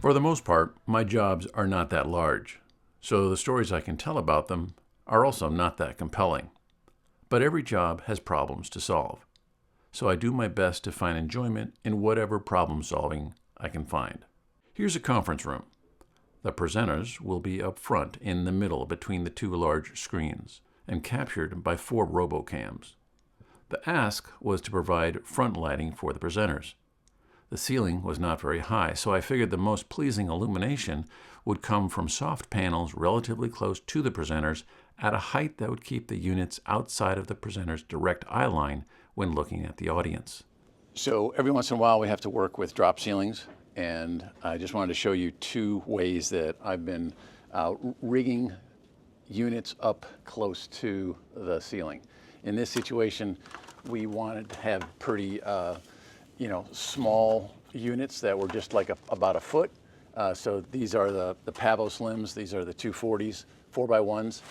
For the most part, my jobs are not that large, so the stories I can tell about them are also not that compelling. But every job has problems to solve, so I do my best to find enjoyment in whatever problem solving I can find. Here's a conference room. The presenters will be up front in the middle between the two large screens and captured by 4 robocams. The ask was to provide front lighting for the presenters. The ceiling was not very high, so I figured the most pleasing illumination would come from soft panels relatively close to the presenters at a height that would keep the units outside of the presenter's direct eye line when looking at the audience. So every once in a while we have to work with drop ceilings, and I just wanted to show you 2 ways that I've been rigging units up close to the ceiling. In this situation, we wanted to have pretty small units that were just like about a foot. So these are the PavoSlims. These are the 240s, 4x1s.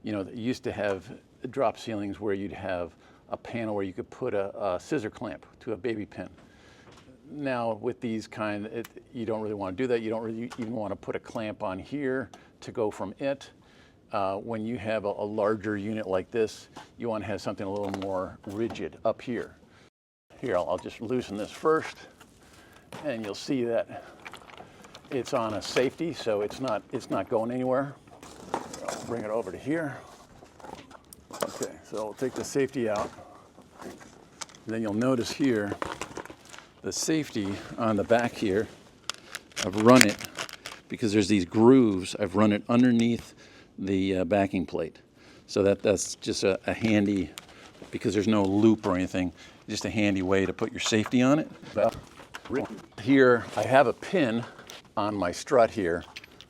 You know, they used to have drop ceilings where you'd have a panel where you could put a scissor clamp to a baby pin. Now with these you don't really want to do that. You don't really even want to put a clamp on here to go from it. When you have a larger unit like this, you want to have something a little more rigid up here. Here, I'll just loosen this first, and you'll see that it's on a safety, so it's not going anywhere. I'll bring it over to here. Okay, so we'll take the safety out. Then you'll notice here, the safety on the back here, I've run it, because there's these grooves, I've run it underneath the backing plate. So that's just a handy, because there's no loop or anything, just a handy way to put your safety on it. Here, I have a pin on my strut here,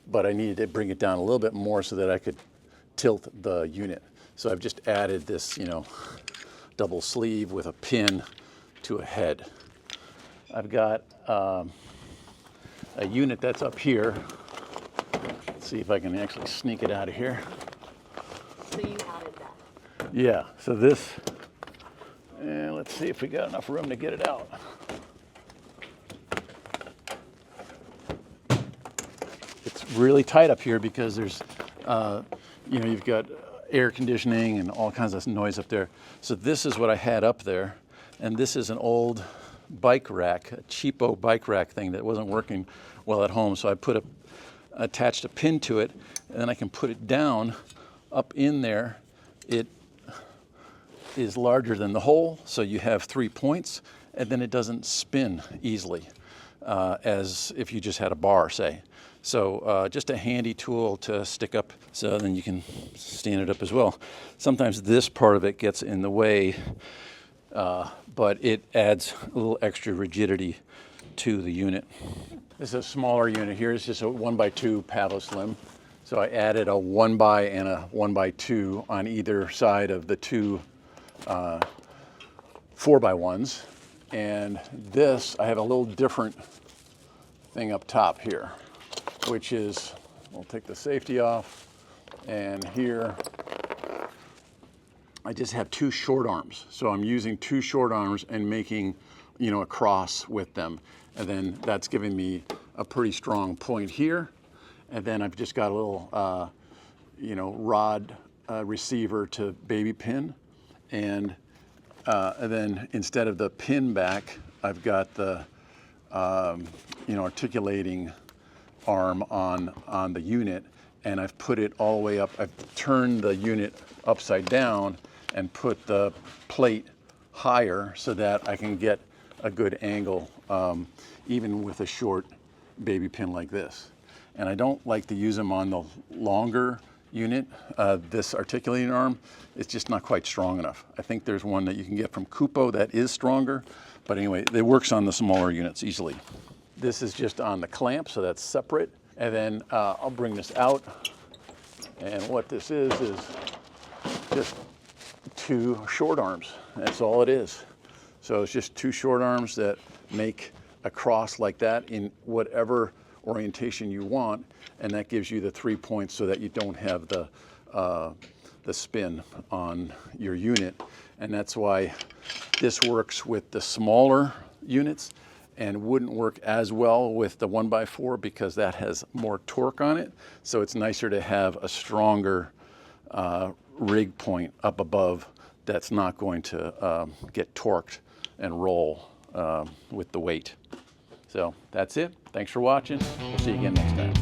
but I needed to bring it down a little bit more so that I could tilt the unit. So I've just added this, double sleeve with a pin to a head. I've got a unit that's up here. Let's see if I can actually sneak it out of here. So you added that? Yeah, so this, and let's see if we got enough room to get it out. It's really tight up here because there's, you've got air conditioning and all kinds of noise up there. So this is what I had up there, and this is an old bike rack, a cheapo bike rack thing that wasn't working well at home. So I attached a pin to it, and then I can put it down up in there. It is larger than the hole, so you have 3 points, and then it doesn't spin easily as if you just had a bar, say. So just a handy tool to stick up, so then you can stand it up as well. Sometimes this part of it gets in the way, but it adds a little extra rigidity to the unit. This is a smaller unit here. It's just a 1x2 PavoSlim. So I added a 1x and a 1x2 on either side of the 2 4x1s. And this, I have a little different thing up top here, which is, we'll take the safety off, and here I just have 2 short arms. So I'm using 2 short arms and making, a cross with them. And then that's giving me a pretty strong point here. And then I've just got a little, rod receiver to baby pin. And then instead of the pin back, I've got the, articulating arm on the unit. And I've put it all the way up. I've turned the unit upside down and put the plate higher so that I can get a good angle, even with a short baby pin like this. And I don't like to use them on the longer unit. This articulating arm is just not quite strong enough. I think there's one that you can get from Kupo that is stronger, but anyway, it works on the smaller units easily. This is just on the clamp, so that's separate. And then I'll bring this out, and what this is just 2 short arms. That's all it is. So it's just 2 short arms that make a cross like that in whatever orientation you want, and that gives you the 3 points so that you don't have the spin on your unit. And that's why this works with the smaller units, and wouldn't work as well with the 1x4 because that has more torque on it. So it's nicer to have a stronger rig point up above that's not going to get torqued and roll with the weight. So that's it. Thanks for watching. We'll see you again next time.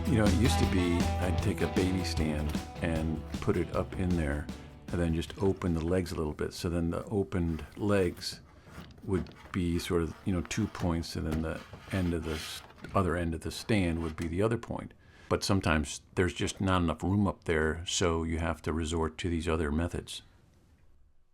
You know, it used to be I'd take a baby stand and put it up in there and then just open the legs a little bit. So then the opened legs would be sort of, you know, 2 points, and then the end of the other end of the stand would be the other point. But sometimes there's just not enough room up there, so you have to resort to these other methods.